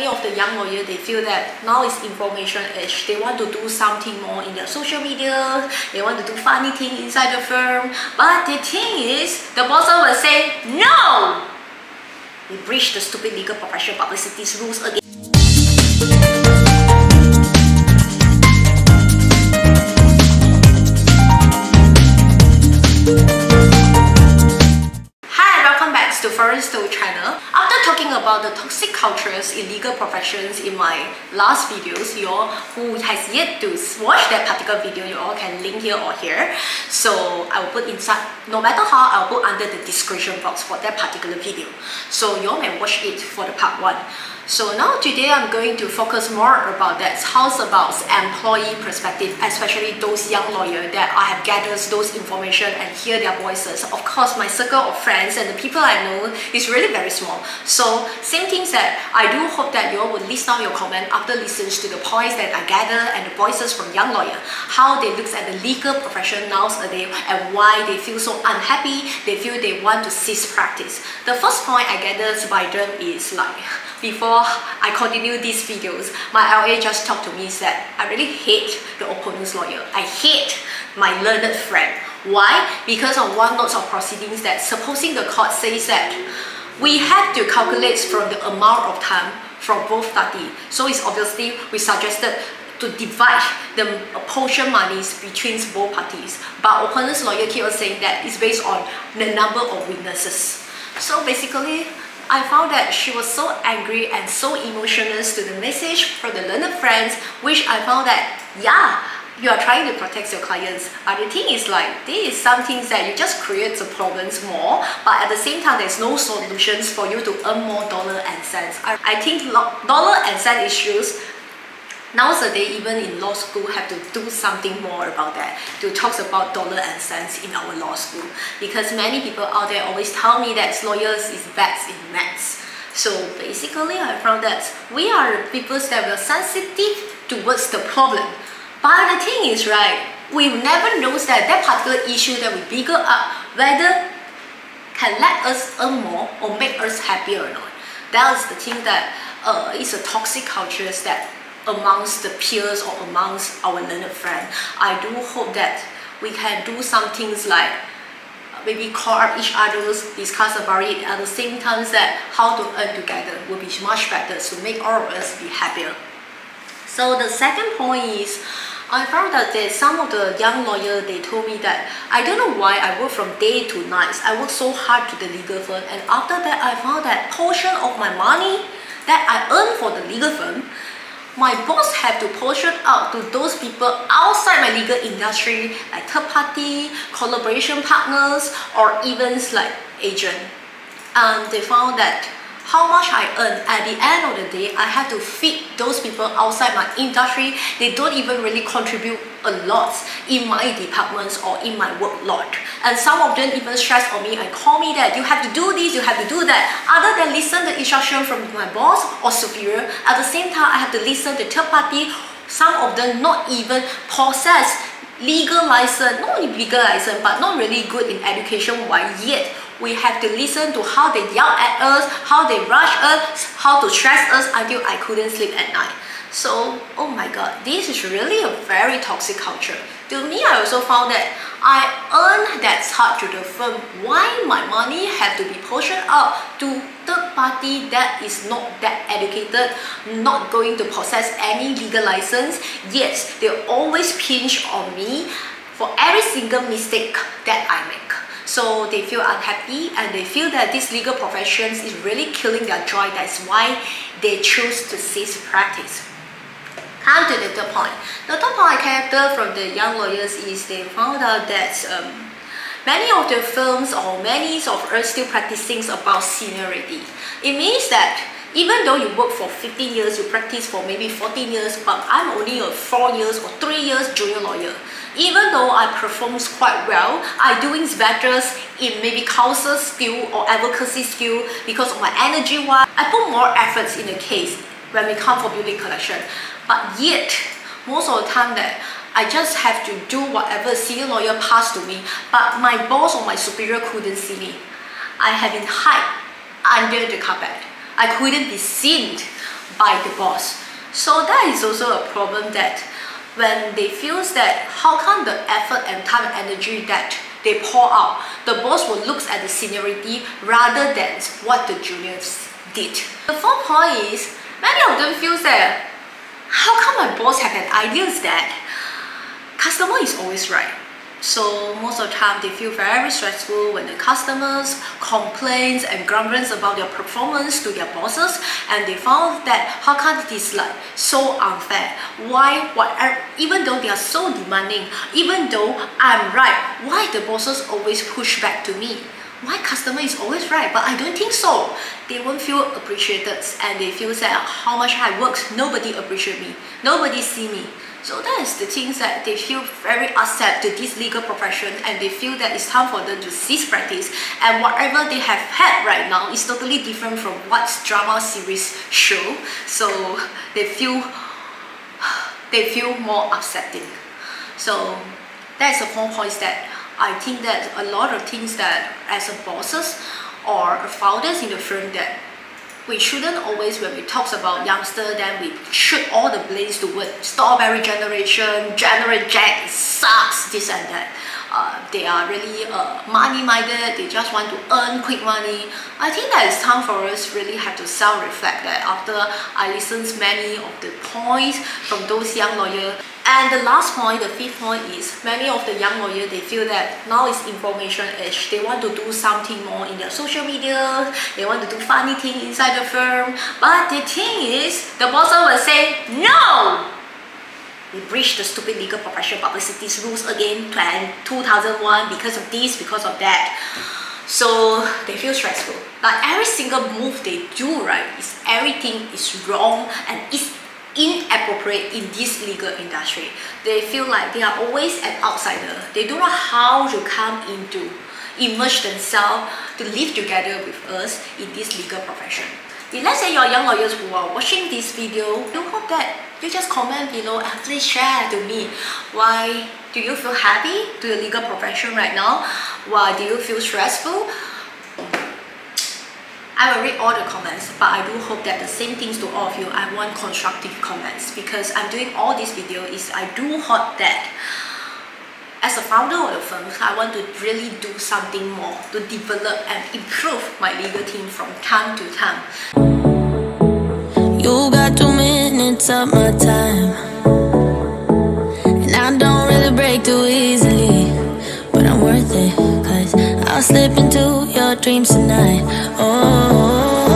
many of the young lawyers, they feel that now is information age. They want to do something more in their social media. They want to do funny things inside the firm. But the thing is, the boss will say, no! We breached the stupid legal profession publicity's rules again. To Foreign Story channel. After talking about the toxic cultures in legal professions in my last videos, you all who has yet to watch that particular video, you all can link here or here. So I will put inside, no matter how, I will put under the description box for that particular video. So you all may watch it for the part 1. So now today I'm going to focus more about that. How's about employee perspective, especially those young lawyers that I have gathered those information and hear their voices. Of course, my circle of friends and the people I know is really very small. So same things that I do hope that you all will list down your comment after listening to the points that I gather and the voices from young lawyers, how they look at the legal profession nowadays and why they feel so unhappy, they feel they want to cease practice. The first point I gathered by them is like, before I continue these videos, my LA just talked to me and said, I really hate the opponent's lawyer. I hate my learned friend. Why? Because of one note of proceedings that supposing the court says that we have to calculate from the amount of time from both parties. So it's obviously we suggested to divide the portion monies between both parties. But opponent's lawyer keep on saying that it's based on the number of witnesses. So basically, I found that she was so angry and so emotional to the message from the learned friends, which I found that, yeah, you are trying to protect your clients. But the thing is like, this is some things that you just create the problems more, but at the same time, there's no solutions for you to earn more dollar and cents. I think dollar and cent issues, nowadays, even in law school, have to do something more about that, to talk about dollar and cents in our law school. Because many people out there always tell me that lawyers is bad in maths. So basically, I found that we are people that were sensitive towards the problem. But the thing is, right, we never know that that particular issue that we figure out whether can let us earn more or make us happier or not. That is the thing that is a toxic culture that amongst the peers or amongst our learned friends. I do hope that we can do some things like maybe call up each other, discuss about it, at the same time that how to earn together will be much better to make all of us be happier. So the second point is, I found that there's some of the young lawyers, they told me that I don't know why I work from day to night. I work so hard to the legal firm, and after that I found that portion of my money that I earn for the legal firm, my boss have to portion out to those people outside my legal industry, like third party, collaboration partners, or even like agent. And they found that how much I earn at the end of the day, I have to feed those people outside my industry. They don't even really contribute a lot in my departments or in my workload. And some of them even stress on me and call me that you have to do this, you have to do that. Other than listen the instruction from my boss or superior, at the same time I have to listen to third party. Some of them not even possess legal license, not only legal license, but not really good in education, why yet we have to listen to how they yell at us, how they rush us, how to stress us until I couldn't sleep at night. So, oh my god, this is really a very toxic culture. To me, I also found that I earn that hard to the firm. Why my money have to be portioned out to third party that is not that educated, not going to possess any legal license, yet they always pinch on me for every single mistake that I make. So they feel unhappy and they feel that this legal profession is really killing their joy. That's why they choose to cease practice. Come to the third point. The third point I gathered from the young lawyers is they found out that many of the firms or many of us still practicing about seniority. It means that even though you work for 15 years, you practice for maybe 14 years, but I'm only a 4 years or 3 years junior lawyer. Even though I perform quite well, I'm doing better in maybe counsel skill or advocacy skill because of my energy wise. I put more efforts in the case when we come for building collection. But yet, most of the time that I just have to do whatever senior lawyer passed to me, but my boss or my superior couldn't see me. I have been hid under the carpet. I couldn't be seen by the boss. So that is also a problem, that when they feel that how come the effort and time and energy that they pour out, the boss will look at the seniority rather than what the juniors did. The fourth point is, many of them feel that how come my boss have an idea that customer is always right. So most of the time they feel very stressful when the customers complains and grumbles about their performance to their bosses, and they found that how come it is like so unfair? Why, whatever, even though they are so demanding, even though I'm right, why the bosses always push back to me? Why customer is always right, but I don't think so? They won't feel appreciated, and they feel that how much I work, nobody appreciate me, nobody see me. So that is the things that they feel very upset to this legal profession, and they feel that it's time for them to cease practice, and whatever they have had right now is totally different from what drama series show. So they feel more upsetting. So that's the 4 points that I think that a lot of things that as a bosses or founders in the firm, that we shouldn't always, when we talk about youngster, then we shoot all the blames toward strawberry generation, General Jack, it sucks, this and that. They are really money-minded, they just want to earn quick money. I think that it's time for us really have to self-reflect that after I listened many of the points from those young lawyers. And the last point, the 5th point, is many of the young lawyers, they feel that now is information age. They want to do something more in their social media, they want to do funny things inside the firm. But the thing is, the boss will say, no! We breached the stupid legal profession publicity rules again, 2001, because of this, because of that. So they feel stressful. Like every single move they do, right, is everything is wrong and is inappropriate in this legal industry. They feel like they are always an outsider. They don't know how to come into, immerse themselves to live together with us in this legal profession. If let's say you're young lawyers who are watching this video, I hope that you just comment below and please share to me. Why do you feel happy to the legal profession right now? Why do you feel stressful? I will read all the comments, but I do hope that the same things to all of you. I want constructive comments, because I'm doing all this video is I do hope that as a founder of the firm, I want to really do something more to develop and improve my legal team from time to time. You got 2 minutes of my time, and I don't really break too easily, but I'm worth it, 'cause I'll slip into your dreams tonight. Oh.